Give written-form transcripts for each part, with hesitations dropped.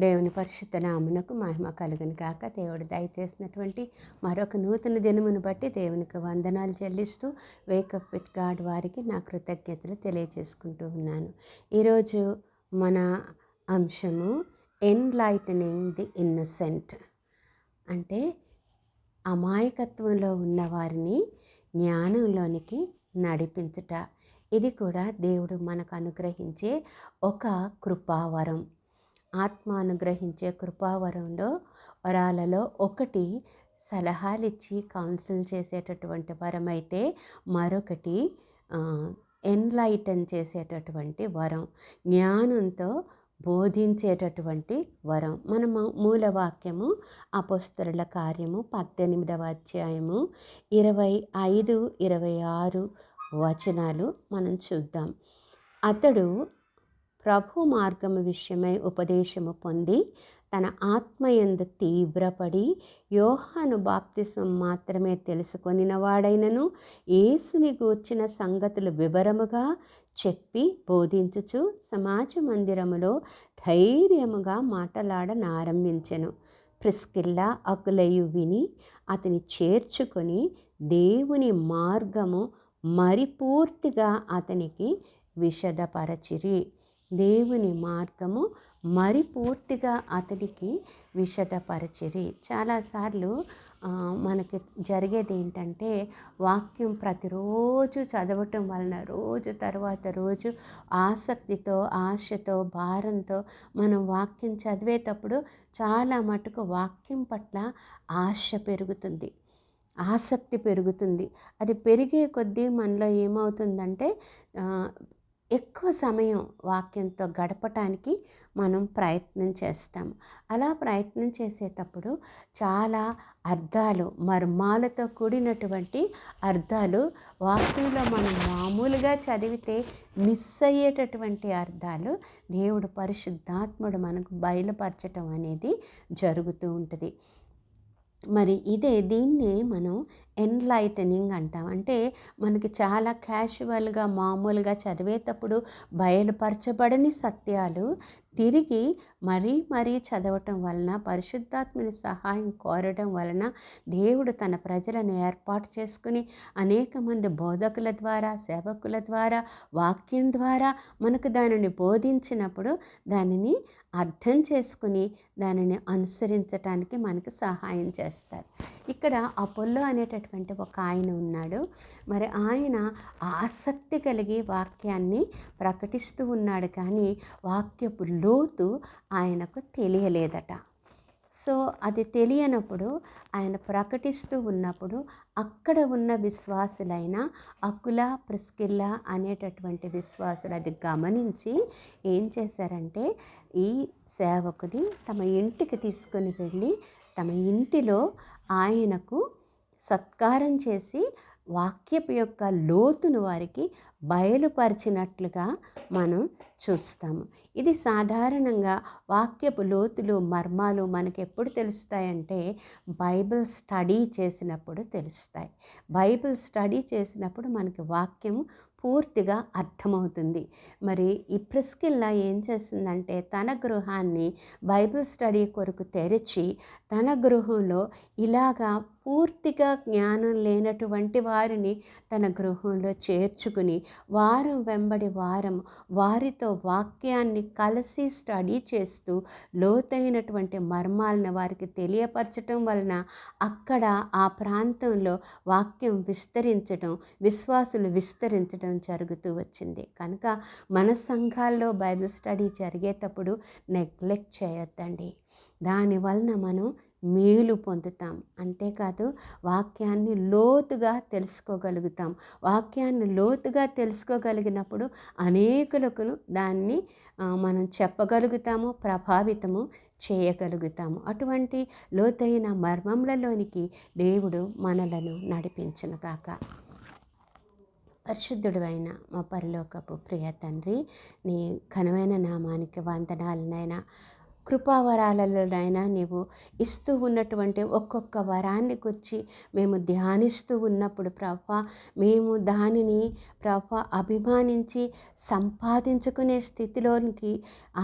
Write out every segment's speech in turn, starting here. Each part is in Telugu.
దేవుని పరిశుద్ధ నామమునకు మహిమ కలుగును గాక. దేవుడు దయచేసినటువంటి మరొక నూతన దినమును బట్టి దేవునికి వందనాలు చెల్లిస్తూ వేకప్ విత్ గాడ్ వారికి నా కృతజ్ఞతలు తెలియజేసుకుంటూ ఉన్నాను. ఈరోజు మన అంశము ఎన్లైటనింగ్ ది ఇన్నోసెంట్, అంటే అమాయకత్వంలో ఉన్నవారిని జ్ఞానంలోనికి నడిపించుట. ఇది కూడా దేవుడు మనకు అనుగ్రహించే ఒక కృపావరం. ఆత్మ అనుగ్రహించే కృపావరంలో వరాలలో ఒకటి సలహాలిచ్చి కౌన్సిల్ చేసేటటువంటి వరం అయితే, మరొకటి ఎన్లైటన్ చేసేటటువంటి వరం, జ్ఞానంతో బోధించేటటువంటి వరం. మన మూలవాక్యము అపోస్తలుల కార్యము 18వ అధ్యాయము 25, 26 వచనాలు మనం చూద్దాం. అతడు ప్రభు మార్గము విషయమై ఉపదేశము పొంది తన ఆత్మయందు తీవ్రపడి యోహాను బాప్తిస్మం మాత్రమే తెలుసుకొనిన వాడైనను యేసుని గూర్చిన సంగతులు వివరముగా చెప్పి బోధించుచు సమాజ మందిరములో ధైర్యముగా మాటలాడనారంభించెను. ప్రిస్కిల్లా అకులయు విని అతని చేర్చుకొని దేవుని మార్గము మరిపూర్తిగా అతనికి విశదపరచిరి. దేవుని మార్గము మరిపూర్తిగా అతనికి విశదపరచిరి. చాలాసార్లు మనకి జరిగేది ఏంటంటే, వాక్యం ప్రతిరోజు చదవటం వలన రోజు తర్వాత రోజు ఆసక్తితో, ఆశతో, భారంతో మనం వాక్యం చదివేటప్పుడు చాలా మటుకు వాక్యం పట్ల ఆశ పెరుగుతుంది, ఆసక్తి పెరుగుతుంది. అది పెరిగే కొద్దీ మనలో ఏమవుతుందంటే ఎక్కువ సమయం వాక్యంతో గడపటానికి మనం ప్రయత్నం చేస్తాము. అలా ప్రయత్నం చేసేటప్పుడు చాలా అర్థాలు, మర్మాలతో కూడినటువంటి అర్థాలు, వాక్యంలో మనం మామూలుగా చదివితే మిస్ అయ్యేటటువంటి అర్థాలు దేవుడు పరిశుద్ధాత్ముడు మనకు బయలుపరచటం అనేది జరుగుతూ ఉంటుంది. మరి దీన్ని మనం ఎన్లైటనింగ్ అంటాం. అంటే మనకి చాలా క్యాజువల్గా మామూలుగా చదివేటప్పుడు బయలుపరచబడని సత్యాలు తిరిగి మరీ చదవటం వలన, పరిశుద్ధాత్మని సహాయం కోరడం వలన, దేవుడు తన ప్రజలను ఏర్పాటు చేసుకుని అనేక మంది బోధకుల ద్వారా, సేవకుల ద్వారా, వాక్యం ద్వారా మనకు దానిని బోధించినప్పుడు దానిని అర్థం చేసుకుని దానిని అనుసరించటానికి మనకు సహాయం చేస్తారు. ఇక్కడ అపోల్లో అనేటటువంటి ఒక ఆయన ఉన్నాడు. మరి ఆయన ఆసక్తి కలిగి వాక్యాన్ని ప్రకటిస్తూ ఉన్నాడు, కానీ వాక్యపు లోతు ఆయనకు తెలియలేదట. సో అది తెలియనప్పుడు ఆయన ప్రకటిస్తూ ఉన్నప్పుడు అక్కడ ఉన్న విశ్వాసులైన అకుల, ప్రిస్కిల్లా అనేటటువంటి విశ్వాసులు అది గమనించి ఏం చేశారంటే, ఈ సేవకుని తమ ఇంటికి తీసుకొని వెళ్ళి తమ ఇంటిలో ఆయనకు సత్కారం చేసి వాక్యపు యొక్క లోతును వారికి బయలుపరిచినట్లుగా మనం చూస్తాము. ఇది సాధారణంగా వాక్యపు లోతులు, మర్మాలు మనకు ఎప్పుడు తెలుస్తాయంటే బైబిల్ స్టడీ చేసినప్పుడు తెలుస్తాయి. బైబిల్ స్టడీ చేసినప్పుడు మనకి వాక్యం పూర్తిగా అర్థమవుతుంది. మరి ఈ ప్రిస్కిల్లా ఏం చేసిందంటే, తన గృహాన్ని బైబిల్ స్టడీ కొరకు తెరిచి తన గృహంలో ఇలాగా పూర్తిగా జ్ఞానం లేనటువంటి వారిని తన గృహంలో చేర్చుకుని వారం వెంబడి వారం వారితో వాక్యాన్ని కలిసి స్టడీ చేస్తూ లోతైనటువంటి మర్మాలను వారికి తెలియపరచటం వలన అక్కడ ఆ ప్రాంతంలో వాక్యం విస్తరించడం, విశ్వాసులు విస్తరించడం జరుగుతూ వచ్చింది. కనుక మన సంఘాల్లో బైబిల్ స్టడీ జరిగేటప్పుడు నెగ్లెక్ట్ చేయొద్దండి. దానివలన మనం మేలు పొందుతాం. అంతేకాదు వాక్యాన్ని లోతుగా తెలుసుకోగలుగుతాం. వాక్యాన్ని లోతుగా తెలుసుకోగలిగినప్పుడు అనేకులకు దాన్ని మనం చెప్పగలుగుతాము, ప్రభావితము చేయగలుగుతాము. అటువంటి లోతైన మర్మములలోనికి దేవుడు మనలను నడిపించునుగాక. పరిశుద్ధుడు అయిన మా పరలోకపు ప్రియ తండ్రి, నీ ఘనమైన నామానికి వందనాలనైనా. కృపావరాలలోనైనా నీవు ఇస్తూ ఉన్నటువంటి ఒక్కొక్క వరాన్ని గురించి మేము ధ్యానిస్తూ ఉన్నప్పుడు ప్రభా, మేము దానిని ప్రభా అభిమానించి సంపాదించుకునే స్థితిలోనికి,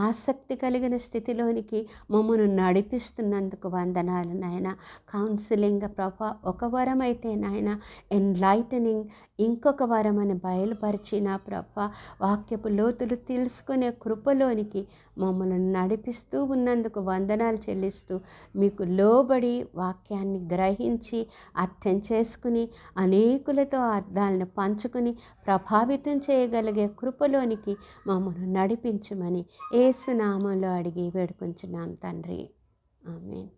ఆసక్తి కలిగిన స్థితిలోనికి మమ్మను నడిపిస్తున్నందుకు వందనాలు నాయన. కౌన్సిలింగ్ ప్రభా ఒక వరం అయితే నాయన, ఎన్లైటనింగ్ ఇంకొక వరం అని బయలుపరిచిన ప్రభా, వాక్యపు లోతులు తెలుసుకునే కృపలోనికి మమ్మల్ని నడిపిస్తూ ఉన్నందుకు వందనాలు చెల్లిస్తూ, మీకు లోబడి వాక్యాన్ని గ్రహించి అర్థం చేసుకుని అనేకులతో అర్థాలను పంచుకుని ప్రభావితం చేయగలిగే కృపలోనికి మమ్మల్ని నడిపించమని యేసు నామంలో అడిగి వేడుకొంచున్నాం తండ్రి. ఆమేన్.